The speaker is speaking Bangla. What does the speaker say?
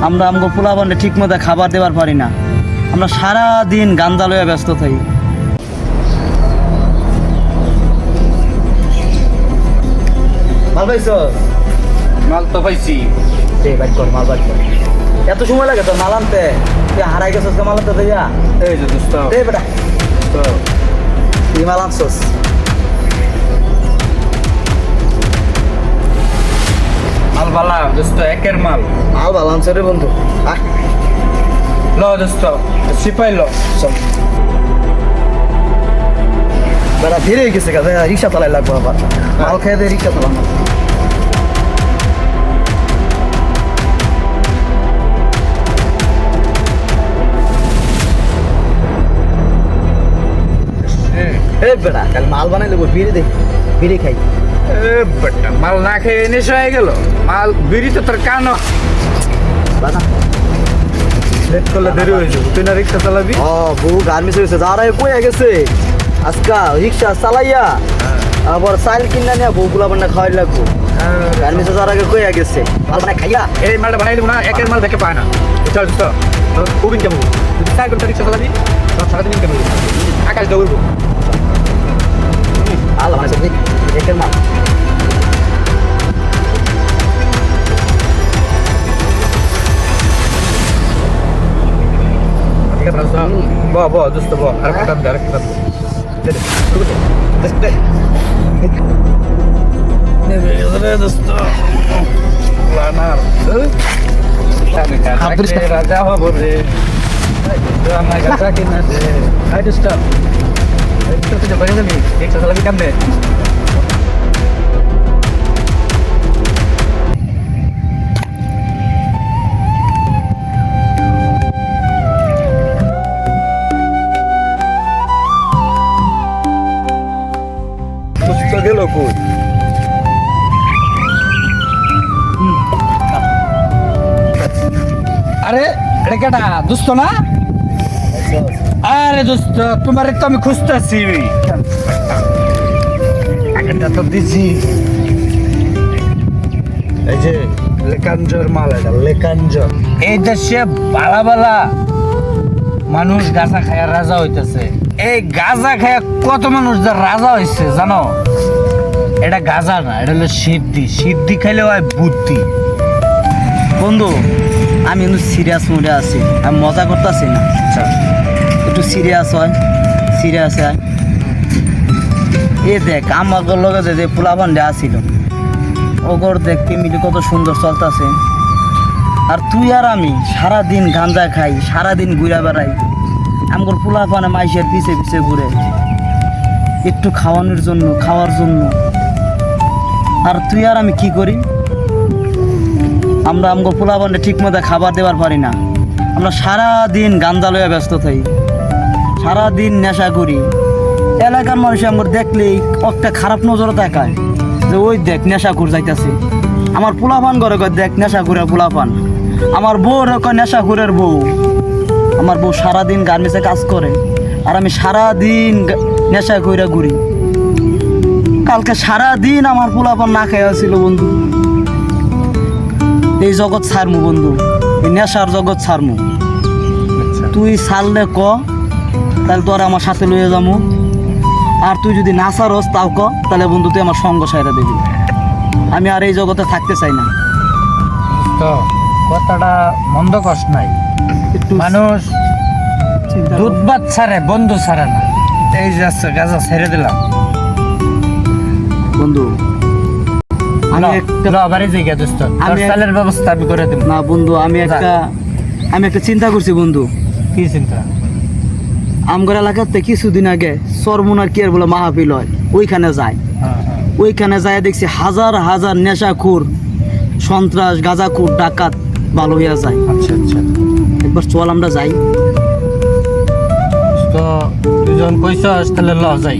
আমরা আমগো পোলাপানে ঠিক মতো খাবার দেওয়ার পারি না। আমরা সারা দিন গান্দা লইয়া ব্যস্ত থাকি। মাল পাইছ? মাল তো পাইছি। বাইক কর, মাল বাইক কর। এত সময় লাগে তোর মাল আনতে? তুই হারাই গেছিস মাল আনতে দিয়া? এই যে দোস্ত দে বেটা, তুই মাল আনছস? মাল বালা দোস্ত, একের মাল। মাল ভালো আনছে রে বন্ধু। আহ ল দোস্ত, সিপাই ল। চল বেটা, ধীরে গেছে গা, রিক্সা চালাই লাগবো আবার। মাল খেয়ে দিয়ে রিক্সা চালানো। এ বেটা, কাল মাল বানাই দেবো, বিড়ি দে, বিড়ি খাই। এ বেটা, মাল না খেয়ে নেশা হয়ে গেল। মাল বিড়ি তো তোর কানো বানা লেট করলে দেরি হয়ে যাবে। তুই না রিক্সা চালাবি? বউ গার্মেন্টস হয়েছে, যারা কয়ে গেছে আজকা রিক্সা চালাইয়া আবার চাইল কিনা নিয়ে বউ গুলা বান্না খাওয়াই লাগবো। গার্মেন্টসে যার আগে কয়ে গেছে মাল বানাই খাইয়া। এই মালটা বানাই দেবো না, একের মাল দেখে পায় না। চল দোস্ত, খুব ইনকাম হবো। তুই 4 ঘন্টা রিক্সা চালাবি, তোর সারাদিন ইনকাম হবো। আকাশ দৌড়বো। মাল বানাইছে একের মাল। ব দোস্ত ব, আর একটা দে, আর একটা দে। দোস্ত রাজা হব রে। আমার গাছা কিনা দে। হাই দোস্ত, তুই বাড়ি যাবি? রিক্সা চালাবি কেমনে? গেল কই? আরে এটা কেটা দোস্ত না? আরে দোস্ত, তোমার তো আমি খুঁজতেছি। এটা তো দিছি। এই যে লেকাঞ্জর মাল, এটা লেকাঞ্জর। এই দেশে বালা বালা মানুষ গাঁজা খায়া রাজা হইতেছে। এই গাঁজা খায়া কত মানুষ যা রাজা হয়েছে জানো? এটা গাঁজা না, এটা হলো সিদ্ধি। সিদ্ধি খাইলে হয় বুদ্ধি। বন্ধু, আমি কিন্তু সিরিয়াস মোডে আছি, আমি মজা করতেছি না। একটু সিরিয়াস হয়, সিরিয়াস হয়। এ দেখ আমার লগে যে পোলাপান্ডে আসিল, ওগর দেখ ফ্যামিলি কত সুন্দর চলতেছে। আর তুই আর আমি সারাদিন গাঁজা খাই, সারাদিন ঘুরে বেড়াই। আমার পোলাপানে মাইসের পিছে পিছে ঘুরে একটু খাওয়ানোর জন্য, খাওয়ার জন্য। আর তুই আর আমি কি করি? আমরা আমগো পোলাপানে ঠিক মতো খাবার দেওয়ার পারি না। আমরা সারাদিন গাঁজা লইয়া ব্যস্ত থাকি, সারাদিন নেশা করি। এলাকার মানুষ আমার দেখলেই একটা খারাপ নজরে তাকায় যে ওই দেখ নেশা করে যাইতেছে। আমার পোলাপান ঘরে কয় দেখ নেশা করে পোলাপান। আমার বউ কয় নেশা করের বউ। আমার বউ সারাদিন গার্মেন্টসে কাজ করে, আর আমি সারাদিন নেশা করে ঘুরি। কালকে সারাদিন আমার পোলাপান না খাইয়া ছিল বন্ধু। এই জগৎ ছাড়মু বন্ধু, এই নেশার জগৎ ছাড়মু। তুই ছাড়লে ক, তাহলে তোর আমার সাথে লইয়া যাবো। আর তুই যদি না ছাড়স তাও ক, তাহলে বন্ধু তুই আমার সঙ্গ সাইরা দিবি। আমি আর এই জগতে থাকতে চাই না। তো কথাটা মন্দ কষ্ট নাই। মানুষ দুধ ভাত ছাড়ে, বন্ধু ছাড়ে না। এই যাচ্ছে গাঁজা ছেড়ে দিলাম বন্ধু। আমি বাড়ি যাই গে দোস্ত, আমি চালের ব্যবস্থা আমি করে দেব। না বন্ধু, আমি একটা চিন্তা করছি বন্ধু। কি চিন্তা? আমগর এলাকাতে কিছুদিন আগে সরমুনার কি আর বলে মাহফিল হয়, ওইখানে যায়। ওইখানে যায় দেখছি হাজার হাজার নেশাখোর, সন্ত্রাস, গাঁজাখোর, ডাকাত ভালো হইয়া যায়। আচ্ছা আচ্ছা, একবার চল আমরা যাই। তো তুই যখন কইছস তাহলে ল যাই।